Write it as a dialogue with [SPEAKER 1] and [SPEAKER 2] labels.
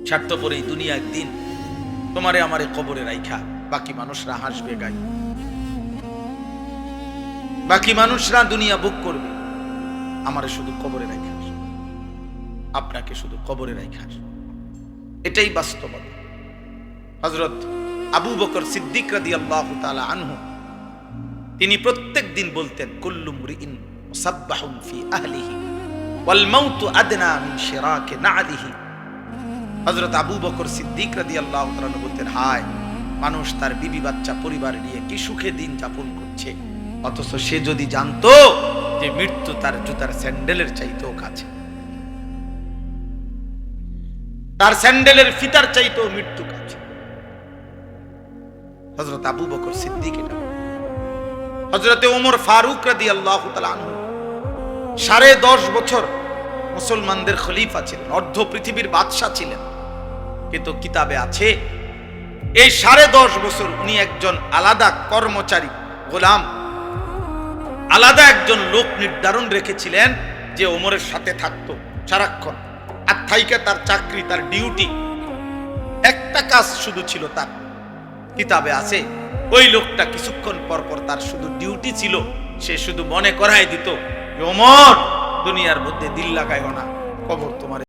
[SPEAKER 1] স্বার্থপর এই দুনিয়া একদিন তোমারে আমারে কবরে রাইখা বাকি মানুষরা হাসবে গাই, বাকি মানুষরা দুনিয়া বুক করবে, আমারে শুধু কবরে রাইখা, আপনাকে শুধু কবরে রাইখা। এটাই বাস্তবতা। হযরত আবু বকর সিদ্দিক রাদিয়াল্লাহু তাআলা আনহু তিনি প্রত্যেক দিন বলতেন, কুল্লু মুরিইন মুসাব্বাহুন ফি আহলিহি ওয়াল মাউতু আদনা মিন শিরাকি না'লিহি। হযরত আবু বকর সিদ্দিক রাদিয়াল্লাহু তাআলা বলতেন, হায় মানুষ তার বিবি বাচ্চা পরিবার নিয়ে কি সুখে দিন যাপন করছে, অথচ সে যদি জানতো যে মৃত্যু তার জুতার স্যান্ডেলের চাইতেও কাছে, তার স্যান্ডেলের ফিতার চাইতেও মৃত্যু কাছে। হযরত আবু বকর সিদ্দিক এটা। হযরতে ওমর ফারুক রাদিয়াল্লাহু তাআলা আনহু 10.5 বছর মুসলমানদের খলিফা ছিলেন, অর্ধ পৃথিবীর বাদশা ছিলেন, কিন্তু কিতাবে আছে এই 10.5 বছর উনি একজন আলাদা কর্মচারী, গোলাম, আলাদা একজন লোক নির্ধারণ রেখেছিলেন যে ওমরের সাথে থাকতো সারাক্ষণ। আর থাইকে তার চাকরি, তার ডিউটি, একটা কাজ শুধু ছিল তার। কিতাবে আছে ওই লোকটা কিছুক্ষণ পর পর তার শুধু ডিউটি ছিল, সে শুধু মনে করায় দিত, ওমর দুনিয়ার মধ্যে দিল লাগাইও না, কবর তোমার